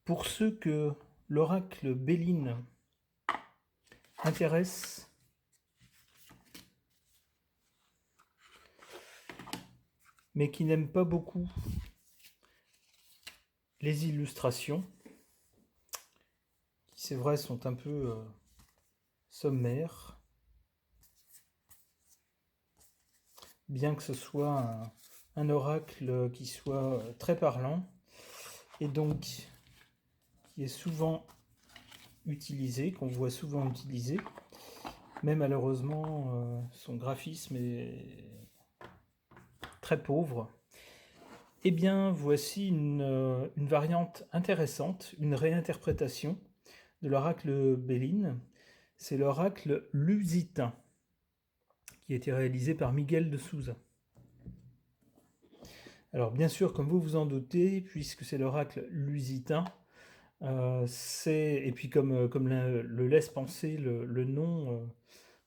Pour ceux que l'oracle Béline intéresse, mais qui n'aiment pas beaucoup les illustrations, qui c'est vrai sont un peu sommaires, bien que ce soit un oracle qui soit très parlant, et donc qui est souvent utilisé, qu'on voit souvent utilisé, mais malheureusement son graphisme est très pauvre. Eh bien, voici une variante intéressante, une réinterprétation de l'oracle Béline. C'est l'oracle lusitain, qui a été réalisé par Miguel de Souza. Alors, bien sûr, comme vous vous en doutez, puisque c'est l'oracle lusitain, et puis comme le laisse penser le nom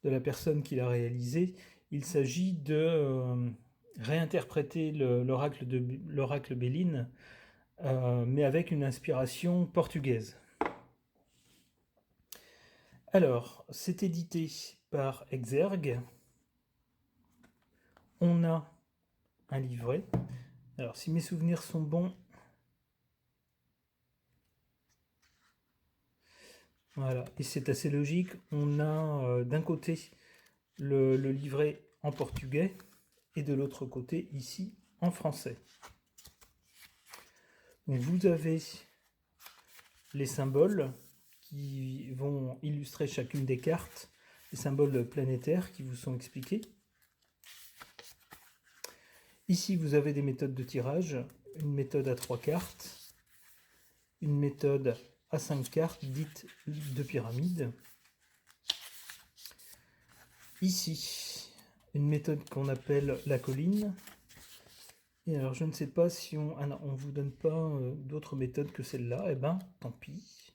de la personne qui l'a réalisé, il s'agit de réinterpréter l'oracle Béline, mais avec une inspiration portugaise. Alors, c'est édité par Exergue. On a un livret. Alors, si mes souvenirs sont bons, voilà, et c'est assez logique, on a d'un côté le livret en portugais et de l'autre côté, ici, en français. Donc, vous avez les symboles qui vont illustrer chacune des cartes, les symboles planétaires qui vous sont expliqués. Ici, vous avez des méthodes de tirage, une méthode à 3 cartes, une méthode à 5 cartes, dite de pyramide. Ici, une méthode qu'on appelle la colline. Et alors, je ne sais pas si on ne vous donne pas d'autres méthodes que celle-là. Eh ben, tant pis.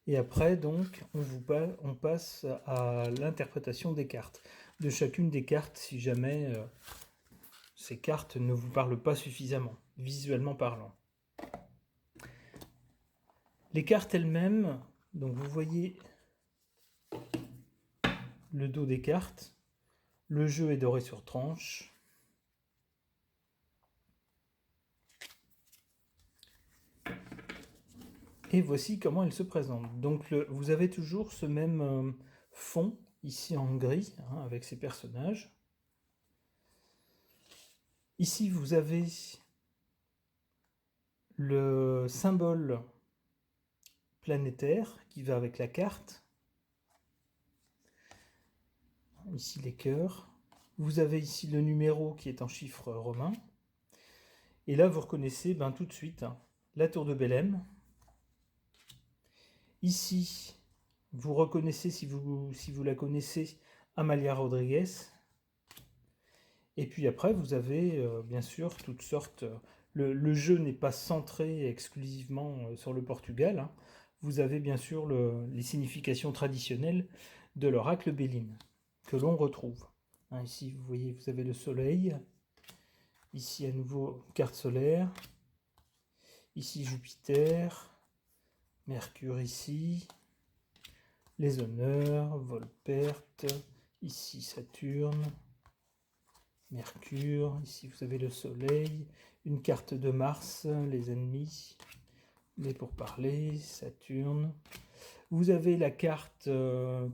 Et après, donc, on passe à l'interprétation des cartes. De chacune des cartes, si jamais ces cartes ne vous parlent pas suffisamment, visuellement parlant. Les cartes elles-mêmes, donc vous voyez le dos des cartes. Le jeu est doré sur tranche. Et voici comment elle se présente. Donc vous avez toujours ce même fond, ici en gris, hein, avec ces personnages. Ici, vous avez le symbole planétaire qui va avec la carte. Ici, les cœurs. Vous avez ici le numéro qui est en chiffres romains. Et là, vous reconnaissez tout de suite la tour de Belém. Ici, vous reconnaissez, si vous la connaissez, Amalia Rodrigues. Et puis après, vous avez bien sûr toutes sortes... Le jeu n'est pas centré exclusivement sur le Portugal. Hein. Vous avez bien sûr les significations traditionnelles de l'oracle Béline, que l'on retrouve. Hein, ici, vous voyez, vous avez le soleil. Ici, à nouveau, carte solaire. Ici, Jupiter. Mercure ici. Les honneurs, vol-perte. Ici, Saturne. Mercure, ici vous avez le soleil, une carte de Mars, les ennemis, les pourparlers, Saturne. Vous avez la carte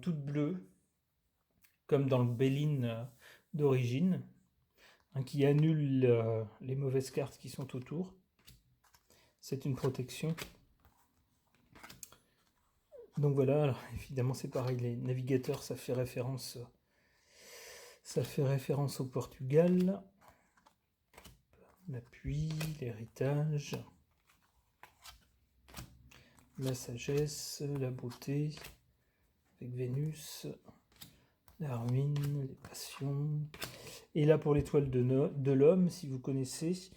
toute bleue, comme dans le Béline d'origine, hein, qui annule les mauvaises cartes qui sont autour. C'est une protection. Donc voilà, alors, évidemment c'est pareil, les navigateurs, ça fait référence au Portugal. L'appui, l'héritage, la sagesse, la beauté, avec Vénus, la ruine, les passions. Et là pour l'étoile de l'homme, si vous connaissez,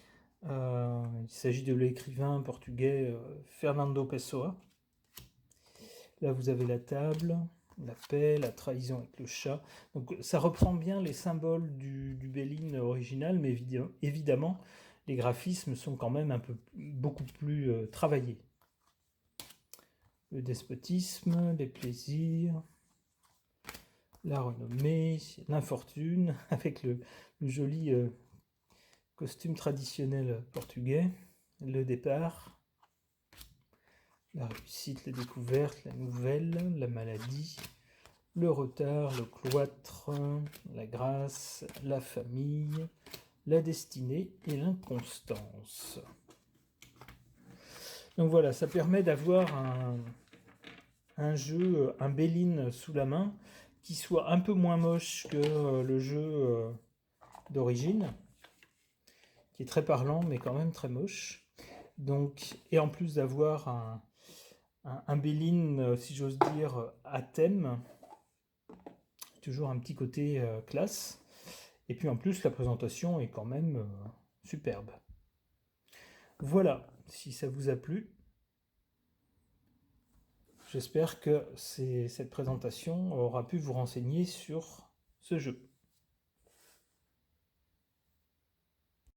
Il s'agit de l'écrivain portugais Fernando Pessoa. Là, vous avez la table, la paix, la trahison avec le chat. Donc, ça reprend bien les symboles du Béline original, mais évidemment, les graphismes sont quand même beaucoup plus travaillés. Le despotisme, les plaisirs, la renommée, l'infortune, avec le joli costume traditionnel portugais, le départ, la réussite, la découverte, la nouvelle, la maladie, le retard, le cloître, la grâce, la famille, la destinée et l'inconstance. Donc voilà, ça permet d'avoir un jeu, un Béline sous la main, qui soit un peu moins moche que le jeu d'origine, qui est très parlant mais quand même très moche. Donc, et en plus d'avoir un Béline, si j'ose dire, à thème, toujours un petit côté classe. Et puis en plus, la présentation est quand même superbe. Voilà, si ça vous a plu, j'espère que cette présentation aura pu vous renseigner sur ce jeu.